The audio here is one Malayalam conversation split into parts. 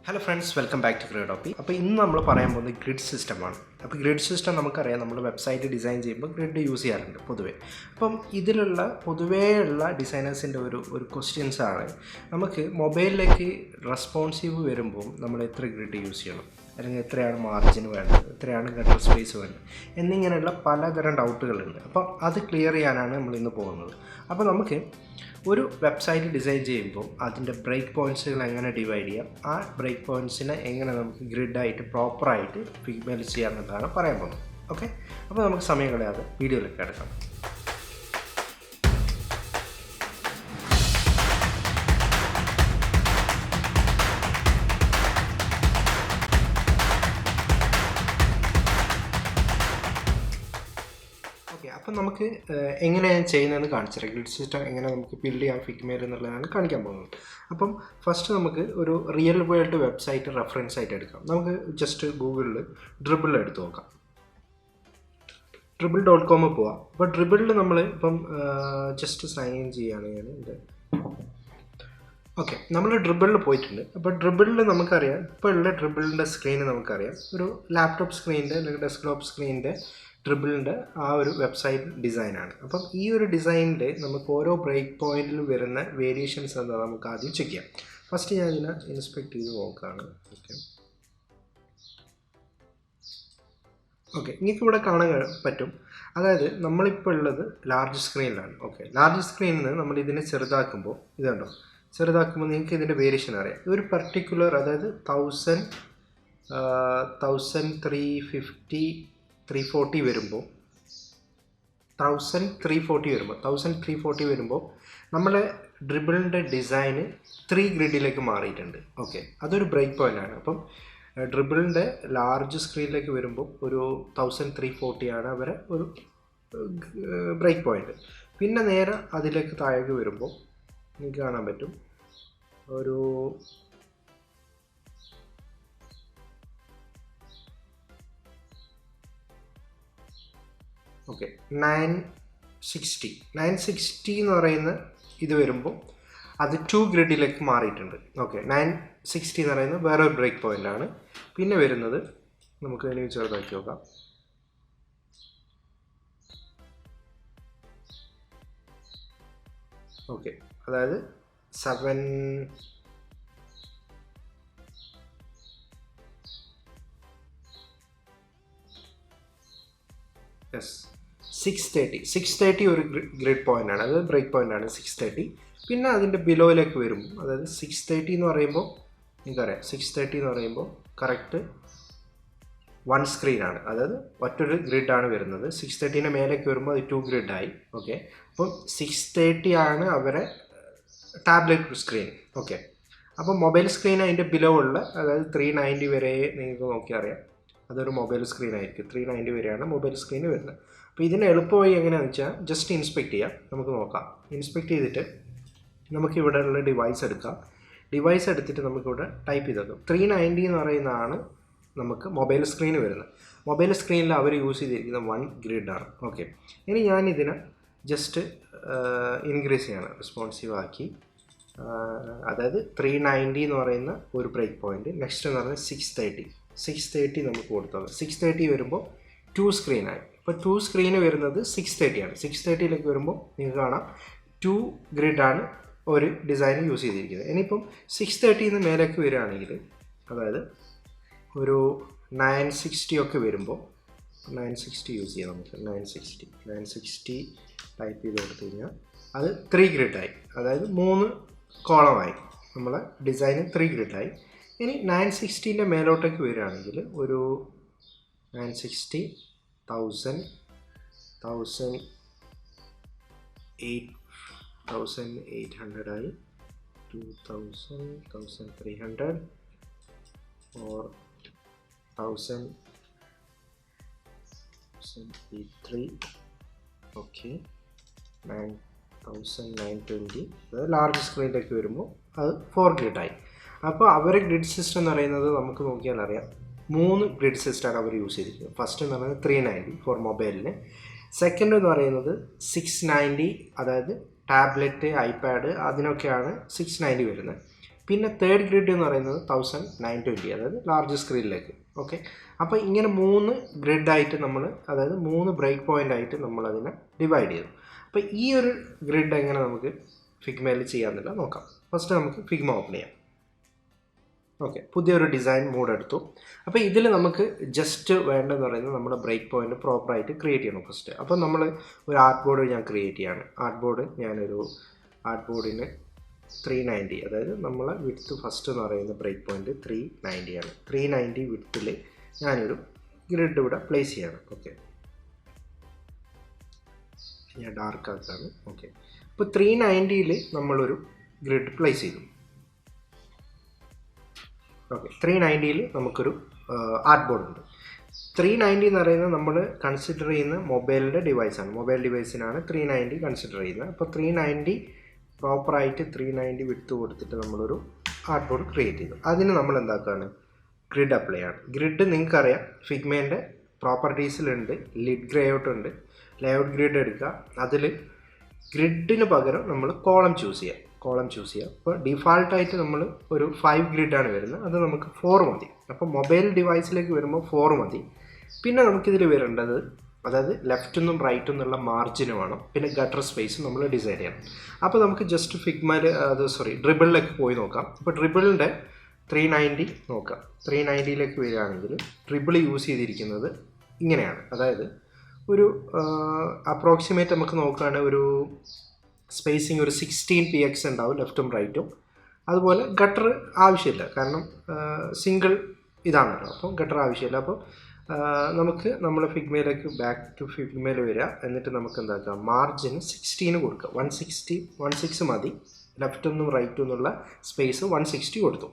Hello friends, welcome back to Grid. അപ്പോൾ ഇന്ന് നമ്മൾ പറയാൻ പോകുന്നത് ഗ്രിഡ് സിസ്റ്റമാണ്. അപ്പോൾ ഗ്രിഡ് സിസ്റ്റം നമുക്കറിയാം, നമ്മൾ വെബ്സൈറ്റ് ഡിസൈൻ ചെയ്യുമ്പോൾ ഗ്രിഡ് യൂസ് ചെയ്യാറുണ്ട് പൊതുവേ. അപ്പം ഇതിലുള്ള പൊതുവേയുള്ള ഡിസൈനേഴ്സിൻ്റെ ഒരു ക്വസ്റ്റ്യൻസ് ആണ്, നമുക്ക് മൊബൈലിലേക്ക് റെസ്പോൺസീവ് വരുമ്പോൾ നമ്മൾ എത്ര ഗ്രിഡ് യൂസ് ചെയ്യണം, അല്ലെങ്കിൽ എത്രയാണ് മാർജിൻ വേണ്ടത്, എത്രയാണ് ഗട്ടർ സ്പേസ് വേണ്ടത് എന്നിങ്ങനെയുള്ള പലതരം ഡൗട്ടുകളുണ്ട്. അപ്പം അത് ക്ലിയർ ചെയ്യാനാണ് നമ്മൾ ഇന്ന് പോകുന്നത്. അപ്പോൾ നമുക്ക് ഒരു വെബ്സൈറ്റ് ഡിസൈൻ ചെയ്യുമ്പോൾ അതിൻ്റെ ബ്രേക്ക് പോയിൻറ്റ്സുകൾ എങ്ങനെ ഡിവൈഡ് ചെയ്യാം, ആ ബ്രേക്ക് പോയിൻറ്റ്സിനെ എങ്ങനെ നമുക്ക് ഗ്രിഡായിട്ട് പ്രോപ്പറായിട്ട് ഫിഗ്മയിൽ ചെയ്യാമെന്നതാണ് പറയാൻ പോകുന്നത്. ഓക്കെ, അപ്പോൾ നമുക്ക് സമയം കളയാതെ വീഡിയോയിലേക്ക് എടുക്കാം. അപ്പം നമുക്ക് എങ്ങനെയാണ് ചെയ്യുന്നതെന്ന് കാണിച്ചുതരാം. ഗ്രിഡ് സിസ്റ്റം എങ്ങനെ നമുക്ക് ബിൽഡ് ചെയ്യാം ഫിഗ്മയിൽ എന്നുള്ളതാണ് കാണിക്കാൻ പോകുന്നത്. അപ്പം ഫസ്റ്റ് നമുക്ക് ഒരു റിയൽ വേൾഡ് വെബ്സൈറ്റ് റെഫറൻസ് ആയിട്ട് എടുക്കാം. നമുക്ക് ജസ്റ്റ് ഗൂഗിളിൽ ഡ്രിബിൾ എടുത്ത് നോക്കാം. dribble.com പോവാം. അപ്പോൾ ഡ്രിബിളിൽ നമ്മൾ ഇപ്പം ജസ്റ്റ് സൈൻ ഇൻ ചെയ്യുകയാണ് ഞാൻ എൻ്റെ. ഓക്കെ, നമ്മൾ ഡ്രിബിളിൽ പോയിട്ടുണ്ട്. അപ്പോൾ ഡ്രിബിളിൽ നമുക്കറിയാം, ഇപ്പോൾ ഉള്ള ഡ്രിബിളിൻ്റെ സ്ക്രീന് നമുക്കറിയാം, ഒരു ലാപ്ടോപ്പ് സ്ക്രീനിൻ്റെ അല്ലെങ്കിൽ ഡെസ്ക്ടോപ്പ് സ്ക്രീനിൻ്റെ ഡ്രിബിളിൻ്റെ ആ ഒരു വെബ്സൈറ്റ് ഡിസൈനാണ്. അപ്പം ഈ ഒരു ഡിസൈനിൽ നമുക്ക് ഓരോ ബ്രേക്ക് പോയിന്റിൽ വരുന്ന വേരിയേഷൻസ് എന്താ നമുക്ക് ആദ്യം ചെക്ക് ചെയ്യാം. ഫസ്റ്റ് ഞാൻ ഇതിനെ ഇൻസ്പെക്ട് ചെയ്ത് നോക്കുകയാണ്. ഓക്കെ, നിങ്ങൾക്ക് ഇവിടെ കാണാൻ പറ്റും. അതായത് നമ്മളിപ്പോൾ ഉള്ളത് ലാർജ് സ്ക്രീനിലാണ്. ഓക്കെ, ലാർജ് സ്ക്രീനിൽ നിന്ന് നമ്മൾ ഇതിനെ ചെറുതാക്കുമ്പോൾ ഇതുണ്ടോ, ചെറുതാക്കുമ്പോൾ നിങ്ങൾക്ക് ഇതിൻ്റെ വേരിയേഷൻ അറിയാം. ഒരു പർട്ടിക്കുലർ, അതായത് 1340 വരുമ്പോൾ 1340 വരുമ്പോൾ നമ്മളെ ഡ്രിബിളിൻ്റെ ഡിസൈന് 3 ഗ്രിഡിലേക്ക് മാറിയിട്ടുണ്ട്. ഓക്കെ, അതൊരു ബ്രേക്ക് പോയിൻ്റാണ്. അപ്പം ഡ്രിബിളിൻ്റെ ലാർജ് സ്ക്രീനിലേക്ക് വരുമ്പോൾ ഒരു 1340 ആണ് അവരെ ഒരു ബ്രേക്ക് പോയിൻ്റ്. പിന്നെ നേരെ അതിലേക്ക് താഴേക്ക് വരുമ്പോൾ നിങ്ങൾക്ക് കാണാൻ പറ്റും ഒരു ഓക്കെ 960 എന്ന് പറയുന്ന ഇത് വരുമ്പോൾ അത് 2 ഗ്രിഡിലേക്ക് മാറിയിട്ടുണ്ട്. ഓക്കെ, 960 എന്ന് പറയുന്നത് വേറൊരു ബ്രേക്ക് പോയിൻ്റ് ആണ്. പിന്നെ വരുന്നത് നമുക്ക് അതിനെ ചെറുതാക്കി നോക്കാം. ഓക്കെ, അതായത് 630 ഒരു ഗ്രിഡ് പോയിൻ്റ് ആണ്, അത് ബ്രേക്ക് പോയിൻ്റ് ആണ് 630. പിന്നെ അതിൻ്റെ ബിലോയിലേക്ക് വരുമ്പോൾ, അതായത് 630 എന്ന് പറയുമ്പോൾ നിങ്ങൾക്കറിയാം, 630 എന്ന് പറയുമ്പോൾ കറക്റ്റ് 1 സ്ക്രീനാണ്, അതായത് ഒറ്റൊരു ഗ്രിഡാണ് വരുന്നത്. 630ൻ്റെ മേലേക്ക് വരുമ്പോൾ അത് 2 ഗ്രിഡായി. ഓക്കെ, അപ്പം 630 ആണ് അവരെ ടാബ്ലറ്റ് സ്ക്രീൻ. ഓക്കെ, അപ്പോൾ മൊബൈൽ സ്ക്രീൻ അതിൻ്റെ ബിലോ ഉള്ള, അതായത് 390 വരെ നിങ്ങൾക്ക് നോക്കിയാൽ അറിയാം, അതൊരു മൊബൈൽ സ്ക്രീൻ ആയിരിക്കും. 390 വരെയാണ് മൊബൈൽ സ്ക്രീന് വരുന്നത്. അപ്പോൾ ഇതിന് എളുപ്പമായി എങ്ങനെയാണെന്ന് വെച്ചാൽ ജസ്റ്റ് ഇൻസ്പെക്ട് ചെയ്യാം. നമുക്ക് നോക്കാം. ഇൻസ്പെക്ട് ചെയ്തിട്ട് നമുക്കിവിടെ ഉള്ള ഡിവൈസ് എടുക്കാം. ഡിവൈസ് എടുത്തിട്ട് നമുക്കിവിടെ ടൈപ്പ് ചെയ്തേക്കും. 390 എന്ന് പറയുന്നതാണ് നമുക്ക് മൊബൈൽ സ്ക്രീന് വരുന്നത്. മൊബൈൽ സ്ക്രീനിൽ അവർ യൂസ് ചെയ്തിരിക്കുന്ന 1 ഗ്രിഡാണ്. ഓക്കെ, ഇനി ഞാനിതിനെ ജസ്റ്റ് ഇൻക്രീസ് ചെയ്യണം, റെസ്പോൺസീവ് ആക്കി. അതായത് 390 എന്ന് പറയുന്ന ഒരു ബ്രേക്ക് പോയിൻറ്റ്. നെക്സ്റ്റ് എന്ന് പറയുന്നത് 630 നമുക്ക് കൊടുത്തോളാം. 630 വരുമ്പോൾ 2 സ്ക്രീനായി. ഇപ്പോൾ 2 സ്ക്രീന് വരുന്നത് 630 ആണ്. 630ലേക്ക് വരുമ്പോൾ നിങ്ങൾക്ക് കാണാം 2 ഗ്രിഡാണ് ഒരു ഡിസൈൻ യൂസ് ചെയ്തിരിക്കുന്നത്. ഇനിയിപ്പം 630 മേലേക്ക് വരികയാണെങ്കിൽ, അതായത് ഒരു 960 ഒക്കെ വരുമ്പോൾ 960 യൂസ് ചെയ്യാം നമുക്ക്. 960 ടൈപ്പ് ചെയ്ത് കൊടുത്തു കഴിഞ്ഞാൽ അത് 3 ഗ്രിഡായി, അതായത് 3 കോളമായി. നമ്മളെ ഡിസൈന് 3 ഗ്രിഡായി. ഇനി 960ൻ്റെ മേലോട്ടേക്ക് വരികയാണെങ്കിൽ ഒരു 960 1800 ആയി, 2300 or 1083. ഓക്കെ, 920. അതായത് ലാർജ് സ്ക്രീനിലേക്ക് വരുമ്പോൾ അത് 4 ഗ്രിഡായി. അപ്പോൾ അവരെ ഗ്രിഡ് സിസ്റ്റം എന്ന് പറയുന്നത് നമുക്ക് നോക്കിയാൽ അറിയാം, 3 ഗ്രിഡ് സിസ്റ്റമാണ് അവർ യൂസ് ചെയ്തിരിക്കുന്നത്. ഫസ്റ്റ് എന്ന് പറയുന്നത് 390 ഫോർ മൊബൈലിന്. സെക്കൻഡ് എന്ന് പറയുന്നത് 690, അതായത് ടാബ്ലറ്റ്, ഐപാഡ് അതിനൊക്കെയാണ് 690 വരുന്നത്. പിന്നെ തേർഡ് ഗ്രിഡ് എന്ന് പറയുന്നത് 1920, അതായത് ലാർജ് സ്ക്രീനിലേക്ക്. ഓക്കെ, അപ്പോൾ ഇങ്ങനെ 3 ഗ്രിഡായിട്ട് നമ്മൾ, അതായത് 3 ബ്രേക്ക് പോയിൻ്റ് ആയിട്ട് നമ്മളതിനെ ഡിവൈഡ് ചെയ്തു. അപ്പോൾ ഈ ഒരു ഗ്രിഡ് എങ്ങനെ നമുക്ക് ഫിഗ്മയിൽ ചെയ്യാമെന്നില്ല നോക്കാം. ഫസ്റ്റ് നമുക്ക് ഫിഗ്മ ഓപ്പൺ ചെയ്യാം. ഓക്കെ, പുതിയൊരു ഡിസൈൻ മോഡ് എടുത്തു. അപ്പോൾ ഇതിൽ നമുക്ക് ജസ്റ്റ് വേണ്ടതെന്ന് പറയുന്നത് നമ്മുടെ ബ്രേക്ക് പോയിൻ്റ് പ്രോപ്പറായിട്ട് ക്രിയേറ്റ് ചെയ്യണം ഫസ്റ്റ്. അപ്പോൾ നമ്മൾ ഒരു ആർട്ട് ബോർഡ് ഞാൻ ക്രിയേറ്റ് ചെയ്യാണ്. ആർട്ട് ബോർഡ് ഞാനൊരു ആർട്ട് ബോർഡിന് 390, അതായത് നമ്മളെ വിഡ്ത്ത് ഫസ്റ്റ് എന്ന് പറയുന്ന ബ്രേക്ക് പോയിൻ്റ് 390 ആണ്. 390 വിഡ്ത്തിൽ ഞാനൊരു ഗ്രിഡ് ഇവിടെ പ്ലേസ് ചെയ്യാണ്. ഓക്കെ, ഞാൻ ഡാർക്ക് ആക്കാണ്. ഓക്കെ, അപ്പോൾ 390ൽ നമ്മളൊരു ഗ്രിഡ് പ്ലേസ് ചെയ്തു. ഓക്കെ, 390ൽ നമുക്കൊരു ആർട്ട് ബോർഡ് ഉണ്ട്. 390 എന്ന് പറയുന്നത് നമ്മൾ കൺസിഡർ ചെയ്യുന്ന മൊബൈലിൻ്റെ ഡിവൈസാണ്. മൊബൈൽ ഡിവൈസിനാണ് 390 കൺസിഡർ ചെയ്യുന്നത്. അപ്പോൾ 390 പ്രോപ്പറായിട്ട് 390 വിഡ്ത്ത് കൊടുത്തിട്ട് നമ്മളൊരു ആർട്ട് ബോർഡ് ക്രിയേറ്റ് ചെയ്തു. അതിന് നമ്മൾ എന്താക്കുകയാണ്, ഗ്രിഡ് അപ്ലൈ ആണ്. ഗ്രിഡ് നിങ്ങൾക്കറിയാം ഫിഗ്മേൻ്റെ പ്രോപ്പർട്ടീസിലുണ്ട്, ലിഡ് ഗ്രേഔട്ട് ഉണ്ട്, ലേഔട്ട് ഗ്രിഡ് എടുക്കുക. അതിൽ ഗ്രിഡിന് പകരം നമ്മൾ കോളം ചൂസ് ചെയ്യുക. അപ്പോൾ ഡിഫാൾട്ടായിട്ട് നമ്മൾ ഒരു 5 ഗ്രിഡാണ് വരുന്നത്, അത് നമുക്ക് 4 മതി. അപ്പോൾ മൊബൈൽ ഡിവൈസിലേക്ക് വരുമ്പോൾ 4 മതി. പിന്നെ നമുക്കിതിൽ വരേണ്ടത്, അതായത് ലെഫ്റ്റ് നിന്നും റൈറ്റ് നിന്നുള്ള മാർജിന് വേണം, പിന്നെ ഗട്ടർ സ്പേസ് നമ്മൾ ഡിസൈഡ് ചെയ്യണം. അപ്പോൾ നമുക്ക് ജസ്റ്റ് ഫിഗ്മയിൽ ഡ്രിബിളിലേക്ക് പോയി നോക്കാം. അപ്പോൾ ഡ്രിബിളിൻ്റെ 390 നോക്കാം. 390ലേക്ക് വരികയാണെങ്കിൽ ഡ്രിബിൾ യൂസ് ചെയ്തിരിക്കുന്നത് ഇങ്ങനെയാണ്. അതായത് ഒരു അപ്രോക്സിമേറ്റ് നമുക്ക് നോക്കുകയാണെങ്കിൽ ഒരു സ്പേസിങ് ഒരു 16px ഉണ്ടാവും ലെഫ്റ്റും റൈറ്റും. അതുപോലെ ഗട്ടർ ആവശ്യമില്ല, കാരണം സിംഗിൾ ഇതാണല്ലോ, അപ്പോൾ ഗട്ടർ ആവശ്യമില്ല. അപ്പോൾ നമുക്ക് നമ്മൾ ഫിഗ്മയിലേക്ക് ബാക്ക് ടു ഫിഗ്മയിൽ വരിക. എന്നിട്ട് നമുക്ക് എന്താക്കാം, മാർജിന് 16 കൊടുക്കുക. 116 മതി. ലെഫ്റ്റ് നിന്നും റൈറ്റ് നിന്നുള്ള സ്പേസ് 160 കൊടുത്തു.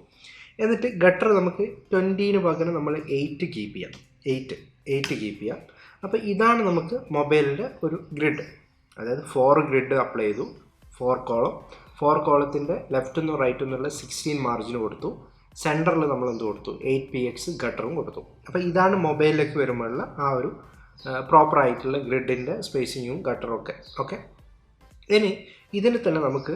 എന്നിട്ട് ഗട്ടർ നമുക്ക് 20ന് പകരം നമ്മൾ 8 കീപ്പ് ചെയ്യാം. 8 കീപ്പ് ചെയ്യാം. അപ്പോൾ ഇതാണ് നമുക്ക് മൊബൈലിൻ്റെ ഒരു ഗ്രിഡ്. അതായത് 4 ഗ്രിഡ് അപ്ലൈ ചെയ്തു. 4 കോളത്തിൻ്റെ ലെഫ്റ്റ് നിന്നും റൈറ്റ് നിന്നുള്ള 16 മാർജിന് കൊടുത്തു. സെൻറ്ററിൽ നമ്മൾ എന്ത് കൊടുത്തു, 8px ഗട്ടറും കൊടുത്തു. അപ്പോൾ ഇതാണ് മൊബൈലിലേക്ക് വരുമ്പോഴുള്ള ആ ഒരു പ്രോപ്പറായിട്ടുള്ള ഗ്രിഡിൻ്റെ സ്പേസിങ്ങും ഗട്ടറും ഒക്കെ. ഓക്കെ, ഇനി ഇതിന് തന്നെ നമുക്ക്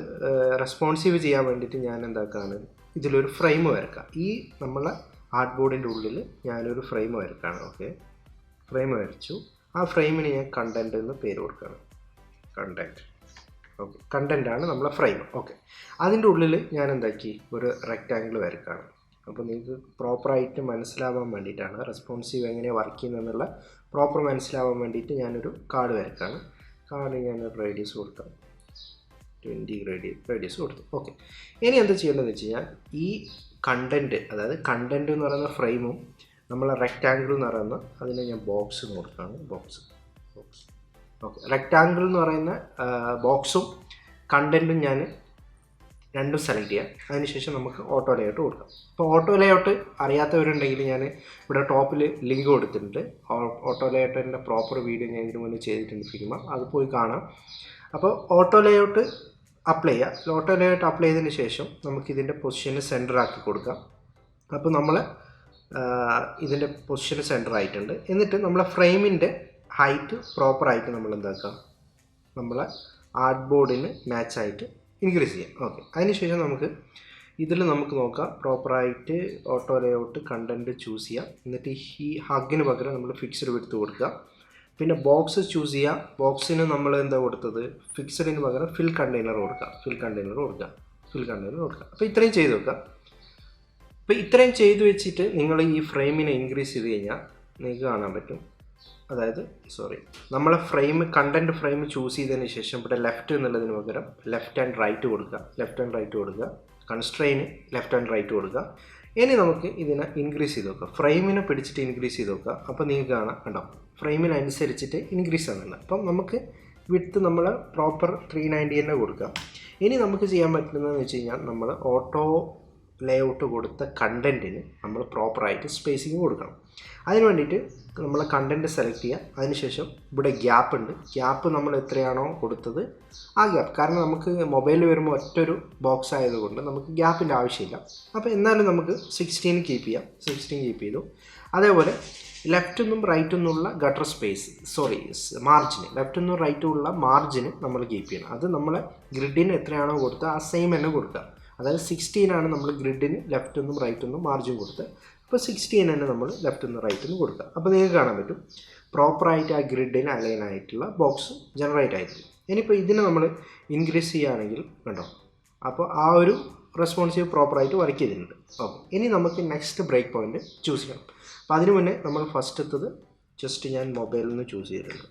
റെസ്പോൺസീവ് ചെയ്യാൻ വേണ്ടിയിട്ട് ഞാൻ എന്താക്കാണ്, ഇതിലൊരു ഫ്രെയിം വരക്കാം. ഈ നമ്മളെ ആർട്ട് ബോർഡിൻ്റെ ഉള്ളിൽ ഞാനൊരു ഫ്രെയിം വരക്കാണ്. ഓക്കെ, ഫ്രെയിം വരച്ചു. ആ ഫ്രെയിമിന് ഞാൻ കണ്ടൻറ്റ് എന്ന് പേര് കൊടുക്കുകയാണ്. കണ്ടൻറ്റ്. ഓക്കെ, കണ്ടൻറ്റാണ് നമ്മളെ ഫ്രെയിം. ഓക്കെ, അതിൻ്റെ ഉള്ളിൽ ഞാൻ എന്താക്കി, ഒരു റെക്റ്റാങ്കിൾ വരക്കാണ്. അപ്പോൾ നിങ്ങൾക്ക് പ്രോപ്പറായിട്ട് മനസ്സിലാവാൻ വേണ്ടിയിട്ടാണ്, റെസ്പോൺസീവ് എങ്ങനെയാണ് വർക്ക് ചെയ്യുന്നതെന്നുള്ള പ്രോപ്പർ മനസ്സിലാവാൻ വേണ്ടിയിട്ട് ഞാനൊരു കാർഡ് വരക്കാണ്. കാർഡ് ഞാനൊരു റേഡിയസ് കൊടുക്കാം, 20 റേഡിയസ് കൊടുത്തു. ഓക്കെ, ഇനി എന്താ ചെയ്യേണ്ടതെന്ന് വെച്ച് കഴിഞ്ഞാൽ ഈ കണ്ടൻറ്റ്, അതായത് കണ്ടൻറ്റ് എന്ന് പറയുന്ന ഫ്രെയിമും നമ്മളെ റെക്റ്റാങ്കിൾ എന്ന് പറയുന്ന അതിനെ ഞാൻ ബോക്സ് എന്ന് കൊടുക്കുകയാണ്. ബോക്സ്. ഓക്കെ, റെക്റ്റാങ്കിൾ എന്ന് പറയുന്ന ബോക്സും കണ്ടൻറ്റും ഞാൻ രണ്ടും സെലക്ട് ചെയ്യാം. അതിനുശേഷം നമുക്ക് ഓട്ടോ ലേഔട്ട് കൊടുക്കാം. അപ്പോൾ ഓട്ടോ ലേഔട്ട് അറിയാത്തവരുണ്ടെങ്കിൽ ഞാൻ ഇവിടെ ടോപ്പിൽ ലിങ്ക് കൊടുത്തിട്ടുണ്ട്. ഓട്ടോ ലേഔട്ടിൻ്റെ പ്രോപ്പർ വീഡിയോ ഞാൻ ഇതിനു മുന്നേ ചെയ്തിട്ടുണ്ട് ഫിഗ്മ, അത് പോയി കാണാം. അപ്പോൾ ഓട്ടോ ലേഔട്ട് അപ്ലൈ ചെയ്യുക. ഓട്ടോ ലേഔട്ട് അപ്ലൈ ചെയ്തതിന് ശേഷം നമുക്കിതിൻ്റെ പൊസിഷന് സെൻറ്റർ ആക്കി കൊടുക്കാം. അപ്പോൾ നമ്മൾ ഇതിൻ്റെ പൊസിഷന് സെൻറ്റർ ആയിട്ടുണ്ട്. എന്നിട്ട് നമ്മളെ ഫ്രെയിമിൻ്റെ ഹൈറ്റ് പ്രോപ്പറായിട്ട് നമ്മൾ എന്താക്കാം, നമ്മളെ ആർട്ട് ബോർഡിന് മാച്ചായിട്ട് ഇൻക്രീസ് ചെയ്യാം. ഓക്കെ, അതിനുശേഷം നമുക്ക് ഇതിൽ നമുക്ക് നോക്കാം പ്രോപ്പറായിട്ട് ഓട്ടോ ലേഔട്ട് കണ്ടൻറ്റ് ചൂസ് ചെയ്യാം. എന്നിട്ട് ഈ ഹഗ്ഗിന് പകരം നമ്മൾ ഫിക്സ്ഡ് വിഡ്ത്ത് കൊടുക്കുക. പിന്നെ ബോക്സ് ചൂസ് ചെയ്യുക. ബോക്സിന് നമ്മൾ എന്താ കൊടുത്തത്, ഫിക്സഡിന് പകരം ഫിൽ കണ്ടെയ്നർ കൊടുക്കുക. അപ്പോൾ ഇത്രയും ചെയ്ത് വെക്കുക. അപ്പോൾ ഇത്രയും ചെയ്ത് വെച്ചിട്ട് നിങ്ങൾ ഈ ഫ്രെയിമിനെ ഇൻക്രീസ് ചെയ്ത് കഴിഞ്ഞാൽ നിങ്ങൾക്ക് കാണാൻ പറ്റും. അതായത് നമ്മളെ ഫ്രെയിം കണ്ടൻറ്റ് ഫ്രെയിം ചൂസ് ചെയ്തതിന് ശേഷം ഇവിടെ ലെഫ്റ്റ് എന്നുള്ളതിന് പകരം ലെഫ്റ്റ് ആൻഡ് റൈറ്റ് കൊടുക്കുക. കൺസ്ട്രെയിന് ലെഫ്റ്റ് ആൻഡ് റൈറ്റ് കൊടുക്കുക. ഇനി നമുക്ക് ഇതിനെ ഇൻക്രീസ് ചെയ്ത് നോക്കാം. ഫ്രെയിമിനെ പിടിച്ചിട്ട് ഇൻക്രീസ് ചെയ്ത് നോക്കുക. അപ്പോൾ നിങ്ങൾക്ക് കാണാം, കണ്ടോ, ഫ്രെയിമിനനുസരിച്ചിട്ട് ഇൻക്രീസ് ആകുന്നുണ്ട്. അപ്പം നമുക്ക് വിഡ്ത്ത് നമ്മൾ പ്രോപ്പർ 390 തന്നെ കൊടുക്കാം. ഇനി നമുക്ക് ചെയ്യാൻ പറ്റുന്നതെന്ന് വെച്ച് കഴിഞ്ഞാൽ നമ്മൾ ഓട്ടോ ലേഔട്ട് കൊടുത്ത കണ്ടൻറ്റിന് നമ്മൾ പ്രോപ്പറായിട്ട് സ്പേസിങ് കൊടുക്കണം. അതിന് വേണ്ടിയിട്ട് നമ്മൾ കണ്ടൻറ്റ് സെലക്ട് ചെയ്യുക. അതിനുശേഷം ഇവിടെ ഗ്യാപ്പ് ഉണ്ട്. ഗ്യാപ്പ് നമ്മൾ എത്രയാണോ കൊടുത്തത് ആ ഗ്യാപ്പ്, കാരണം നമുക്ക് മൊബൈലിൽ വരുമ്പോൾ ഒറ്റൊരു ബോക്സ് ആയതുകൊണ്ട് നമുക്ക് ഗ്യാപ്പിൻ്റെ ആവശ്യമില്ല. അപ്പോൾ എന്നാലും നമുക്ക് 16 കീപ്പ് ചെയ്യാം. 16 കീപ്പ് ചെയ്തു. അതേപോലെ ലെഫ്റ്റ് നിന്നും റൈറ്റ് നിന്നുള്ള ഗട്ടർ മാർജിന്, ലെഫ്റ്റ് നിന്നും റൈറ്റ് ഉള്ള മാർജിന് നമ്മൾ കീപ്പ് ചെയ്യണം. അത് നമ്മളെ ഗ്രിഡിന് എത്രയാണോ കൊടുത്തത് ആ സെയിം തന്നെ കൊടുക്കുക. അതായത് 16 ആണ് നമ്മൾ ഗ്രിഡിന് ലെഫ്റ്റ് നിന്നും റൈറ്റ് നിന്നും മാർജിൻ കൊടുത്തത്. അപ്പോൾ 16 തന്നെ നമ്മൾ ലെഫ്റ്റ് നിന്ന് റൈറ്റ് നിന്ന് കൊടുക്കുക. അപ്പോൾ നിങ്ങൾക്ക് കാണാൻ പറ്റും പ്രോപ്പറായിട്ട് ആ ഗ്രിഡിന് അലൈൻ ആയിട്ടുള്ള ബോക്സ് ജനറേറ്റ് ആയിട്ടുണ്ട്. ഇനിയിപ്പോൾ ഇതിനെ നമ്മൾ ഇൻക്രീസ് ചെയ്യുകയാണെങ്കിൽ കണ്ടോ, അപ്പോൾ ആ ഒരു റെസ്പോൺസീവ് പ്രോപ്പറായിട്ട് വർക്ക് ചെയ്തിട്ടുണ്ട്. ഓക്കെ, ഇനി നമുക്ക് നെക്സ്റ്റ് ബ്രേക്ക് പോയിന്റ് ചൂസ് ചെയ്യണം. അപ്പോൾ അതിന് മുന്നേ നമ്മൾ ഫസ്റ്റ് എത്തത് ജസ്റ്റ് ഞാൻ മൊബൈലിൽ നിന്ന് ചൂസ് ചെയ്തിട്ടുണ്ട്.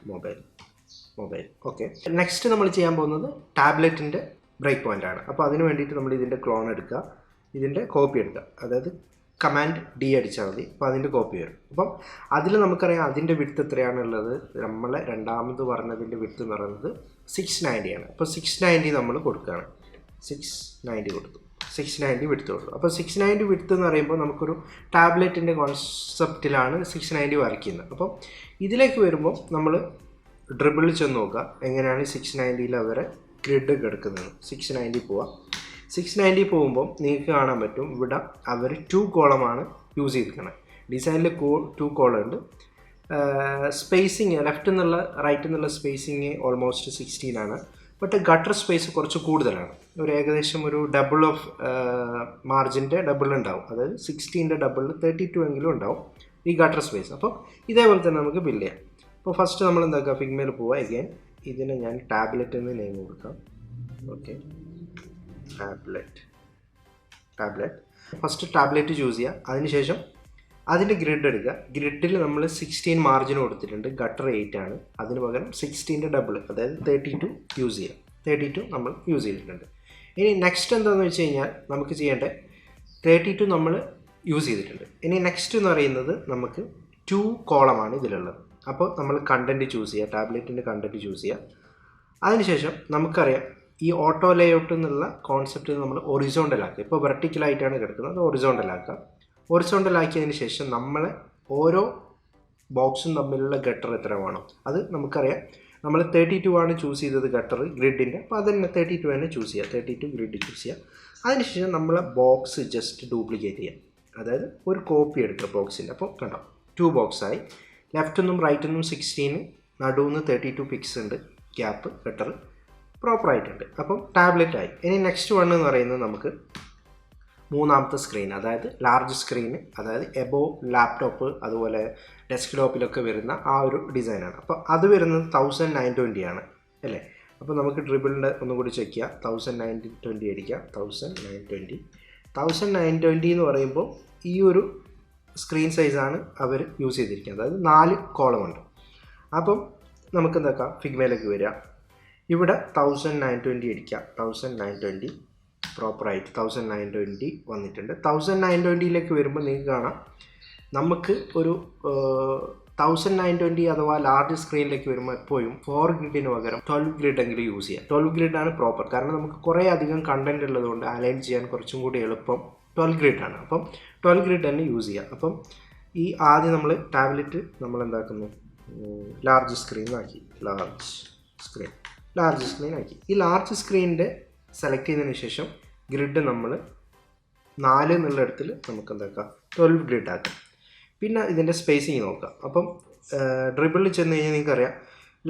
Mobile okay. നെക്സ്റ്റ് നമ്മൾ ചെയ്യാൻ പോകുന്നത് ടാബ്ലറ്റിൻ്റെ ബ്രേക്ക് പോയിൻ്റ് ആണ്. അപ്പോൾ അതിന് വേണ്ടിയിട്ട് നമ്മൾ ഇതിൻ്റെ ക്ലോൺ എടുക്കുക, ഇതിൻ്റെ കോപ്പി എടുക്കുക. അതായത് കമാൻഡ് D അടിച്ചാൽ മതി. അപ്പോൾ അതിൻ്റെ കോപ്പി വരും. അപ്പം അതിൽ നമുക്കറിയാം അതിൻ്റെ വിഡ്ത്ത് എത്രയാണുള്ളത്. നമ്മളെ രണ്ടാമത് പറഞ്ഞതിൻ്റെ വിഡ്ത്ത് എന്ന് പറയുന്നത് 690 ആണ്. അപ്പോൾ 690 നമ്മൾ കൊടുക്കുകയാണ്. 690 കൊടുത്തു, 690 വിഡ്ത്ത് കൊടുത്തു. അപ്പോൾ 690 വിഡ്ത്ത് എന്ന് പറയുമ്പോൾ നമുക്കൊരു ടാബ്ലറ്റിൻ്റെ കോൺസെപ്റ്റിലാണ് 690 വർക്ക് ചെയ്യുന്നത്. അപ്പം ഇതിലേക്ക് വരുമ്പോൾ നമ്മൾ ഡ്രിബിളിൽ ചെന്ന് നോക്കുക എങ്ങനെയാണ് 690 അവരെ ഗ്രിഡ് കിടക്കുന്നത്. 690 പോവാം. 690 പോകുമ്പോൾ നിങ്ങൾക്ക് കാണാൻ പറ്റും ഇവിടെ അവർ 2 കോളമാണ് യൂസ് ചെയ്തിരിക്കുന്നത്. ഡിസൈനിൽ 2 കോളം ഉണ്ട്. സ്പേസിങ് ലെഫ്റ്റ് നിന്നുള്ള റൈറ്റ് നിന്നുള്ള സ്പേസിങ് ഓൾമോസ്റ്റ് 16 ആണ്. ബട്ട് ഗട്ടർ സ്പേസ് കുറച്ച് കൂടുതലാണ്. ഒരു ഏകദേശം ഒരു ഡബിൾ ഓഫ് മാർജിൻ്റെ ഡബിൾ ഉണ്ടാവും. അതായത് 16ൻ്റെ ഡബിളിൽ 32 എങ്കിലും ഉണ്ടാവും ഈ ഗട്ടർ സ്പേസ്. അപ്പോൾ ഇതേപോലെ തന്നെ നമുക്ക് ബിൽഡ് ചെയ്യാം. അപ്പോൾ ഫസ്റ്റ് നമ്മൾ എന്താക്കുക, ഫിഗ്മയിൽ പോവുക. അഗൈൻ ഇതിന് ഞാൻ ടാബ്ലറ്റ് എന്ന് നെയിം കൊടുക്കാം. Okay, tablet first tablet choose ചെയ്യുക. അതിനുശേഷം അതിൻ്റെ ഗ്രിഡ് എടുക്കുക. ഗ്രിഡിൽ നമ്മൾ 16 മാർജിൻ കൊടുത്തിട്ടുണ്ട്. ഗട്ടർ 8 ആണ്. അതിന് പകരം 16ൻ്റെ ഡബിൾ അതായത് 32 യൂസ് ചെയ്യാം. 32 നമ്മൾ യൂസ് ചെയ്തിട്ടുണ്ട്. ഇനി നെക്സ്റ്റ് എന്താണെന്ന് വെച്ച് കഴിഞ്ഞാൽ നമുക്ക് ചെയ്യേണ്ടത് 32 നമ്മൾ യൂസ് ചെയ്തിട്ടുണ്ട്. ഇനി നെക്സ്റ്റ് എന്ന് പറയുന്നത് നമുക്ക് 2 കോളമാണ് ഇതിലുള്ളത്. അപ്പോൾ നമ്മൾ കണ്ടൻറ്റ് ചൂസ് ചെയ്യുക, ടാബ്ലറ്റിൻ്റെ കണ്ടൻറ്റ് ചൂസ് ചെയ്യുക. അതിനുശേഷം നമുക്കറിയാം ഈ ഓട്ടോ ലേഔട്ട് എന്നുള്ള കോൺസെപ്റ്റ് നമ്മൾ ഒറിസോണ്ടലാക്കുക. ഇപ്പോൾ വെർട്ടിക്കലായിട്ടാണ് കിടക്കുന്നത്, ഒറിസോണ്ടലാക്കുക. ഒറിസോണ്ടലാക്കിയതിന് ശേഷം നമ്മൾ ഓരോ ബോക്സും തമ്മിലുള്ള ഗട്ടർ എത്ര വേണം അത് നമുക്കറിയാം. നമ്മൾ 32 ആണ് ചൂസ് ചെയ്തത് ഗട്ടർ ഗ്രിഡിൻ്റെ. അപ്പോൾ അത് തന്നെ 32 തന്നെ ചൂസ് ചെയ്യുക. 32 ഗ്രിഡ് ചൂസ് ചെയ്യുക. അതിനുശേഷം നമ്മൾ ബോക്സ് ജസ്റ്റ് ഡ്യൂപ്ലിക്കേറ്റ് ചെയ്യുക. അതായത് ഒരു കോപ്പി എടുക്കുക ബോക്സിൻ്റെ. അപ്പോൾ കണ്ടോ 2 ബോക്സായി. ലെഫ്റ്റ് നിന്നും റൈറ്റ് നിന്നും 16, നടുവിന്ന് 32 പിക്സ് ഉണ്ട് ഗ്യാപ്പ്. ഗട്ടർ പ്രോപ്പറായിട്ടുണ്ട്. അപ്പം ടാബ്ലറ്റായി. ഇനി നെക്സ്റ്റ് വൺ എന്ന് പറയുന്നത് നമുക്ക് മൂന്നാമത്തെ സ്ക്രീൻ, അതായത് ലാർജ് സ്ക്രീന്, അതായത് എബോ ലാപ്ടോപ്പ് അതുപോലെ ഡെസ്ക്ടോപ്പിലൊക്കെ വരുന്ന ആ ഒരു ഡിസൈനാണ്. അപ്പോൾ അത് വരുന്നത് 1920 ആണ് അല്ലേ. അപ്പോൾ നമുക്ക് ഡ്രിബിളിൻ്റെ ഒന്നും കൂടി ചെക്ക് ചെയ്യാം. 1920 അടിക്കുക. 1920 എന്ന് പറയുമ്പോൾ ഈ ഒരു സ്ക്രീൻ സൈസാണ് അവർ യൂസ് ചെയ്തിരിക്കുന്നത്. അതായത് 4 കോളമുണ്ട്. അപ്പം നമുക്ക് എന്താക്കാം, ഫിഗ്മയിലേക്ക് വരിക. ഇവിടെ 1920 അടിക്കുക. 1920 പ്രോപ്പറായിട്ട് 1920 വന്നിട്ടുണ്ട്. 1920ലേക്ക് വരുമ്പോൾ നിങ്ങൾക്ക് കാണാം നമുക്ക് ഒരു 1920 അഥവാ ലാർജ് സ്ക്രീനിലേക്ക് വരുമ്പോൾ എപ്പോഴും 4 ഗ്രിഡിന് പകരം 12 ഗ്രിഡ് എങ്കിലും യൂസ് ചെയ്യാം. 12 ഗ്രിഡാണ് പ്രോപ്പർ. കാരണം നമുക്ക് കുറേ അധികം കണ്ടൻറ് ഉള്ളതുകൊണ്ട് അലൈൻ ചെയ്യാൻ കുറച്ചും കൂടി എളുപ്പം 12 ഗ്രിഡാണ്. അപ്പം 12 ഗ്രിഡ് തന്നെ യൂസ് ചെയ്യാം. അപ്പം ഈ ആദ്യം നമ്മൾ ടാബ്ലറ്റ് നമ്മൾ എന്താക്കുന്നു, ലാർജ് സ്ക്രീനാക്കി. ഈ ലാർജ് സ്ക്രീനിൻ്റെ സെലക്ട് ചെയ്തതിന് ശേഷം ഗ്രിഡ് നമ്മൾ 4 എന്നുള്ള ഇടത്തിൽ നമുക്ക് എന്താക്കാം 12 ഗ്രിഡ് ആക്കാം. പിന്നെ ഇതിൻ്റെ സ്പേസിങ് നോക്കാം. അപ്പം ഡ്രിബിളിൽ ചെന്ന് കഴിഞ്ഞാൽ നിങ്ങൾക്കറിയാം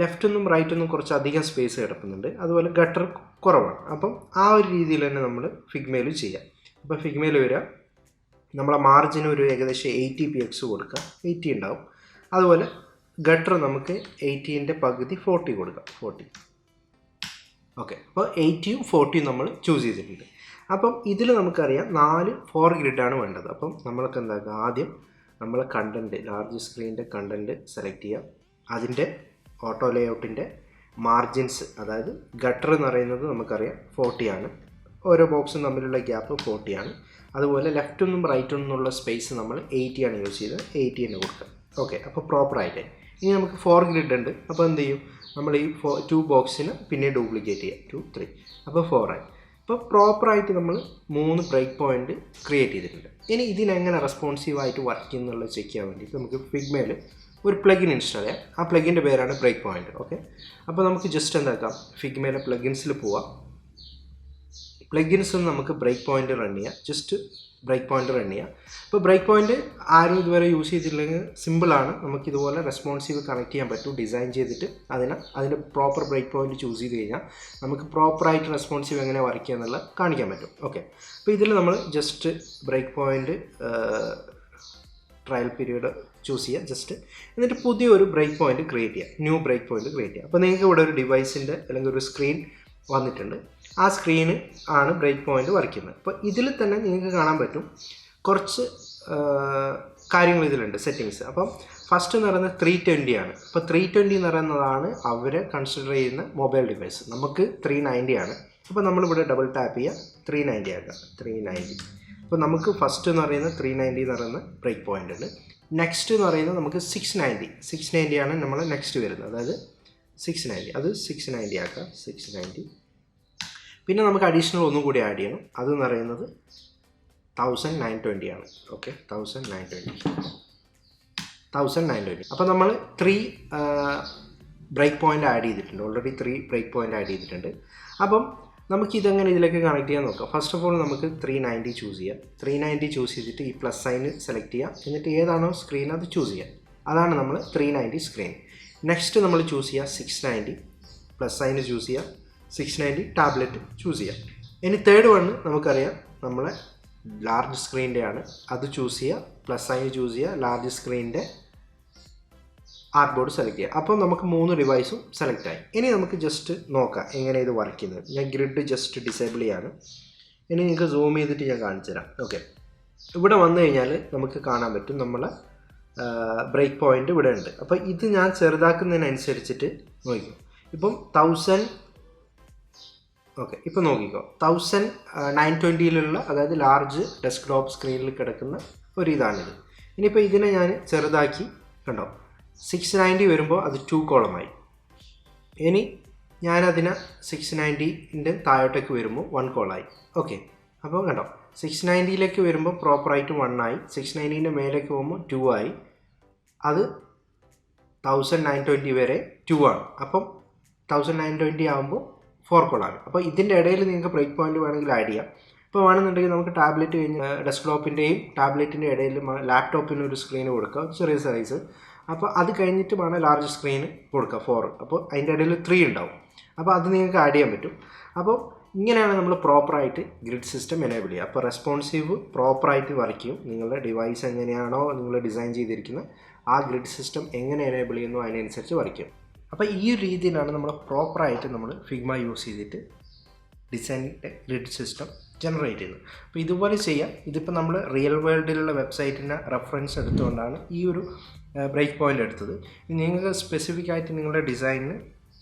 ലെഫ്റ്റ് നിന്നും റൈറ്റ് നിന്നും കുറച്ച് അധികം സ്പേസ് കിടക്കുന്നുണ്ട്. അതുപോലെ ഗട്ടർ കുറവാണ്. അപ്പം ആ ഒരു രീതിയിൽ തന്നെ നമ്മൾ ഫിഗ്മയിൽ ചെയ്യാം. അപ്പോൾ ഫിഗ്മയിൽ വരിക, നമ്മളെ മാർജിന് ഒരു ഏകദേശം 80 px കൊടുക്കുക. 80 ഉണ്ടാവും. അതുപോലെ ഗട്ടർ നമുക്ക് 80ൻ്റെ പകുതി 40 കൊടുക്കാം. 40 ഓക്കെ. അപ്പോൾ 80യും 40യും നമ്മൾ ചൂസ് ചെയ്തിട്ടുണ്ട്. അപ്പം ഇതിൽ നമുക്കറിയാം 4 ഗ്രിഡാണ് വേണ്ടത്. അപ്പം നമ്മൾക്ക് എന്താക്കുക, ആദ്യം നമ്മൾ കണ്ടൻറ്റ് ലാർജ് സ്ക്രീനിൻ്റെ കണ്ടൻറ്റ് സെലക്ട് ചെയ്യുക. അതിൻ്റെ ഓട്ടോ ലേഔട്ടിൻ്റെ മാർജിൻസ്, അതായത് ഗട്ടർ എന്ന് പറയുന്നത് നമുക്കറിയാം 40 ആണ്. ഓരോ ബോക്സും തമ്മിലുള്ള ഗ്യാപ്പ് 40 ആണ്. അതുപോലെ ലെഫ്റ്റ് നിന്നും റൈറ്റ് നിന്നുള്ള സ്പേസ് നമ്മൾ 80 ആണ് യൂസ് ചെയ്തത്. 80 തന്നെ കൊടുക്കുക. ഓക്കെ. അപ്പോൾ പ്രോപ്പറായിട്ട് ഇനി നമുക്ക് 4 ഗ്രിഡ് ഉണ്ട്. അപ്പോൾ എന്ത് ചെയ്യും, നമ്മൾ ഈ 2 ബോക്സിന് പിന്നെ ഡ്യൂപ്ലിക്കേറ്റ് ചെയ്യുക. 2, 3 അപ്പോൾ 4 ആയി. അപ്പോൾ പ്രോപ്പറായിട്ട് നമ്മൾ 3 ബ്രേക്ക് പോയിൻ്റ് ക്രിയേറ്റ് ചെയ്തിട്ടുണ്ട്. ഇനി ഇതിനെങ്ങനെ റെസ്പോൺസീവായിട്ട് വർക്ക് ചെയ്യുന്നുള്ളത് ചെക്ക് ചെയ്യാൻ വേണ്ടിയിട്ട് നമുക്ക് ഫിഗ്മയിൽ ഒരു പ്ലഗിൻ ഇൻസ്റ്റാൾ ചെയ്യാം. ആ പ്ലഗിൻ്റെ പേരാണ് ബ്രേക്ക് പോയിൻ്റ്. ഓക്കെ. അപ്പോൾ നമുക്ക് ജസ്റ്റ് എന്താക്കാം, ഫിഗ്മയിലെ പ്ലഗിൻസിൽ പോവാം. പ്ലഗിൻസിൽ നമുക്ക് ബ്രേക്ക് പോയിൻ്റ് റൺ ചെയ്യാം. ജസ്റ്റ് ബ്രേക്ക് പോയിന്റ് റൺ ചെയ്യുക. ഇപ്പോൾ ബ്രേക്ക് പോയിന്റ് ആരും ഇതുവരെ യൂസ് ചെയ്തിട്ടില്ലെങ്കിൽ സിമ്പിളാണ്, നമുക്ക് ഇതുപോലെ റെസ്പോൺസീവ് കണക്ട് ചെയ്യാൻ പറ്റും. ഡിസൈൻ ചെയ്തിട്ട് അതിൻ്റെ പ്രോപ്പർ ബ്രേക്ക് പോയിന്റ് ചൂസ് ചെയ്ത് കഴിഞ്ഞാൽ നമുക്ക് പ്രോപ്പറായിട്ട് റെസ്പോൺസീവ് എങ്ങനെ വർക്ക് ചെയ്യുക എന്നുള്ളത് കാണിക്കാൻ പറ്റും. ഓക്കെ, അപ്പോൾ ഇതിൽ നമ്മൾ just break point trial period choose ചെയ്യുക ജസ്റ്റ്, എന്നിട്ട് പുതിയൊരു ബ്രേക്ക് പോയിന്റ് ക്രിയേറ്റ് ചെയ്യുക, ന്യൂ ബ്രേക്ക് പോയിന്റ് ക്രിയേറ്റ് ചെയ്യുക. അപ്പോൾ നിങ്ങൾക്ക് ഇവിടെ ഒരു ഡിവൈസിൻ്റെ അല്ലെങ്കിൽ ഒരു സ്ക്രീൻ വന്നിട്ടുണ്ട്, ആ സ്ക്രീന് ആണ് ബ്രേക്ക് പോയിന്റ് വർക്ക് ചെയ്യുന്നത്. അപ്പോൾ ഇതിൽ തന്നെ നിങ്ങൾക്ക് കാണാൻ പറ്റും കുറച്ച് കാര്യങ്ങൾ ഇതിലുണ്ട്, സെറ്റിങ്സ്. അപ്പം ഫസ്റ്റ് എന്ന് പറയുന്നത് 320 ആണ്. അപ്പോൾ 320 എന്ന് പറയുന്നതാണ് അവർ കൺസിഡർ ചെയ്യുന്ന മൊബൈൽ ഡിവൈസ്. നമുക്ക് 390 ആണ്. അപ്പോൾ നമ്മളിവിടെ ഡബിൾ ടാപ്പ് ചെയ്യുക, 390 ആക്കുക, 390. അപ്പോൾ നമുക്ക് ഫസ്റ്റ് എന്ന് പറയുന്നത് 390 എന്ന് പറയുന്ന ബ്രേക്ക് പോയിന്റ് ഉണ്ട്. നെക്സ്റ്റ് എന്ന് പറയുന്നത് നമുക്ക് 690 ആണ് നമ്മൾ നെക്സ്റ്റ് വരുന്നത്, അതായത് 690, അത് 690 ആക്കാം, 690. പിന്നെ നമുക്ക് അഡീഷണൽ ഒന്നും കൂടി ആഡ് ചെയ്യണം, അതെന്ന് പറയുന്നത് 1920 ആണ്. ഓക്കെ, 1920. അപ്പോൾ നമ്മൾ 3 ബ്രേക്ക് പോയിന്റ് ആഡ് ചെയ്തിട്ടുണ്ട്, ഓൾറെഡി 3 ബ്രേക്ക് പോയിന്റ് ആഡ് ചെയ്തിട്ടുണ്ട്. അപ്പം നമുക്കിതെങ്ങനെ ഇതിലേക്ക് കണക്ട് ചെയ്യാൻ നോക്കാം. ഫസ്റ്റ് ഓഫ് ഓൾ നമുക്ക് 390 ചൂസ് ചെയ്യാം. 390 ചൂസ് ചെയ്തിട്ട് ഈ പ്ലസ് സൈന് സെലക്ട് ചെയ്യാം, എന്നിട്ട് ഏതാണോ സ്ക്രീൻ അത് ചൂസ് ചെയ്യാം. അതാണ് നമ്മൾ 390 സ്ക്രീൻ. നെക്സ്റ്റ് നമ്മൾ ചൂസ് ചെയ്യുക 690, പ്ലസ് സൈന് ചൂസ് ചെയ്യുക, 690 ടാബ്ലറ്റ് ചൂസ് ചെയ്യാം. ഇനി തേർഡ് വൺ നമുക്കറിയാം നമ്മളെ ലാർജ് സ്ക്രീൻ്റെ ആണ്, അത് ചൂസ് ചെയ്യുക, പ്ലസ് സൈന് ചൂസ് ചെയ്യുക, ലാർജ് സ്ക്രീനിൻ്റെ ആർട്ട് ബോർഡ് സെലക്ട് ചെയ്യുക. അപ്പോൾ നമുക്ക് 3 ഡിവൈസും സെലക്ട് ആയി. ഇനി നമുക്ക് ജസ്റ്റ് നോക്കാം എങ്ങനെ ഇത് വർക്ക് ചെയ്യുന്നത്. ഞാൻ ഗ്രിഡ് ജസ്റ്റ് ഡിസേബിൾ ചെയ്യാണ്. ഇനി നിങ്ങൾക്ക് സൂം ചെയ്തിട്ട് ഞാൻ കാണിച്ചു തരാം. ഓക്കെ, ഇവിടെ വന്നു കഴിഞ്ഞാൽ നമുക്ക് കാണാൻ പറ്റും നമ്മളെ ബ്രേക്ക് പോയിന്റ് ഇവിടെ ഉണ്ട്. അപ്പോൾ ഇത് ഞാൻ ചെറുതാക്കുന്നതിനനുസരിച്ചിട്ട് നോക്കിക്കോ. ഇപ്പം 1000, ഓക്കെ, ഇപ്പോൾ നോക്കിക്കോ, 1920 അതായത് ലാർജ് ഡെസ്ക്ടോപ്പ് സ്ക്രീനിൽ കിടക്കുന്ന ഒരു ഇതാണിത്. ഇനിയിപ്പോൾ ഇതിനെ ഞാൻ ചെറുതാക്കി, കണ്ടോ, 690 വരുമ്പോൾ അത് 2 കോളമായി. ഇനി ഞാനതിനെ 690ൻ്റെ താഴോട്ടേക്ക് വരുമ്പോൾ 1 കോളായി. ഓക്കെ, അപ്പോൾ കണ്ടോ 690ലേക്ക് വരുമ്പോൾ പ്രോപ്പറായിട്ട് 1 ആയി, 690ൻ്റെ മേലേക്ക് പോകുമ്പോൾ 2 ആയി, അത് 1920 വരെ 2 ആണ്. അപ്പം 1920 ആകുമ്പോൾ 4 കോളാണ്. അപ്പോൾ ഇതിൻ്റെ ഇടയിൽ നിങ്ങൾക്ക് ബ്രേക്ക് പോയിന്റ് വേണമെങ്കിൽ ആഡ് ചെയ്യാം. ഇപ്പോൾ വേണമെന്നുണ്ടെങ്കിൽ നമുക്ക് ടാബ്ലറ്റ് കഴിഞ്ഞ് ഡെസ്ക്ടോപ്പിൻ്റെയും ടാബ്ലറ്റിൻ്റെ ഇടയിൽ ലാപ്ടോപ്പിന് ഒരു സ്ക്രീൻ കൊടുക്കുക, ചെറിയ സൈസ്. അപ്പോൾ അത് കഴിഞ്ഞിട്ട് വേണം ലാർജ് സ്ക്രീന് കൊടുക്കുക 4. അപ്പോൾ അതിൻ്റെ ഇടയിൽ 3 ഉണ്ടാവും. അപ്പോൾ അത് നിങ്ങൾക്ക് ആഡ് ചെയ്യാൻ പറ്റും. അപ്പോൾ ഇങ്ങനെയാണ് നമ്മൾ പ്രോപ്പറായിട്ട് ഗ്രിഡ് സിസ്റ്റം എനേബിൾ ചെയ്യുക. അപ്പോൾ റെസ്പോൺസീവ് പ്രോപ്പറായിട്ട് വർക്ക് ചെയ്യും. നിങ്ങളുടെ ഡിവൈസ് എങ്ങനെയാണോ നിങ്ങൾ ഡിസൈൻ ചെയ്തിരിക്കുന്നത്, ആ ഗ്രിഡ് സിസ്റ്റം എങ്ങനെ എനേബിൾ ചെയ്യുന്നു അതിനനുസരിച്ച് വർക്ക് ചെയ്യും. അപ്പോൾ ഈ ഒരു രീതിയിലാണ് നമ്മൾ പ്രോപ്പറായിട്ട് നമ്മൾ ഫിഗ്മ യൂസ് ചെയ്തിട്ട് ഡിസൈനിൻ്റെ ഗ്രിഡ് സിസ്റ്റം ജനറേറ്റ് ചെയ്യുന്നത്. അപ്പോൾ ഇതുപോലെ ചെയ്യാം. ഇതിപ്പോൾ നമ്മൾ റിയൽ വേൾഡിലുള്ള വെബ്സൈറ്റിൻ്റെ റെഫറൻസ് എടുത്തുകൊണ്ടാണ് ഈ ഒരു ബ്രേക്ക് പോയിന്റ് എടുത്തത്. നിങ്ങൾക്ക് സ്പെസിഫിക് ആയിട്ട് നിങ്ങളുടെ ഡിസൈനിന്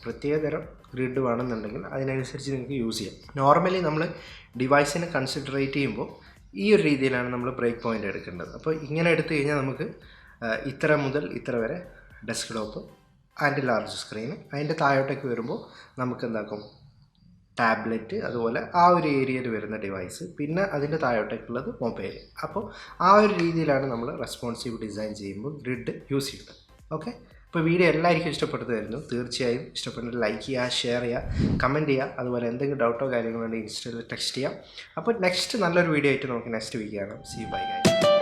പ്രത്യേകതരം ഗ്രിഡ് വേണമെന്നുണ്ടെങ്കിൽ അതിനനുസരിച്ച് നിങ്ങൾക്ക് യൂസ് ചെയ്യാം. നോർമലി നമ്മൾ ഡിവൈസിനെ കൺസിഡറേറ്റ് ചെയ്യുമ്പോൾ ഈ ഒരു രീതിയിലാണ് നമ്മൾ ബ്രേക്ക് പോയിന്റ് എടുക്കേണ്ടത്. അപ്പോൾ ഇങ്ങനെ എടുത്തു കഴിഞ്ഞാൽ നമുക്ക് ഇത്ര മുതൽ ഇത്ര വരെ ഡെസ്ക്ടോപ്പ് ആൻഡ് ലാർജ് സ്ക്രീൻ, അതിൻ്റെ താഴോട്ടേക്ക് വരുമ്പോൾ നമുക്ക് എന്താക്കും ടാബ്ലറ്റ്, അതുപോലെ ആ ഒരു ഏരിയയിൽ വരുന്ന ഡിവൈസ്, പിന്നെ അതിൻ്റെ താഴോട്ടേക്കുള്ളത് മൊബൈൽ. അപ്പോൾ ആ ഒരു രീതിയിലാണ് നമ്മൾ റെസ്പോൺസീവ് ഡിസൈൻ ചെയ്യുമ്പോൾ ഗ്രിഡ് യൂസ് ചെയ്യുന്നത്. ഓക്കെ, അപ്പോൾ വീഡിയോ എല്ലാവർക്കും ഇഷ്ടപ്പെട്ടതായിരുന്നു. തീർച്ചയായും ഇഷ്ടപ്പെട്ടെങ്കിൽ ലൈക്ക് ചെയ്യുക, ഷെയർ ചെയ്യുക, കമൻറ്റ് ചെയ്യുക. അതുപോലെ എന്തെങ്കിലും ഡൗട്ടോ കാര്യങ്ങളുണ്ടെങ്കിൽ ഇൻസ്റ്റയിൽ ടെക്സ്റ്റ് ചെയ്യാം. അപ്പോൾ നെക്സ്റ്റ് നല്ലൊരു വീഡിയോ ആയിട്ട് നമുക്ക് നെക്സ്റ്റ് വീക്ക് കാണാം. See bye guys.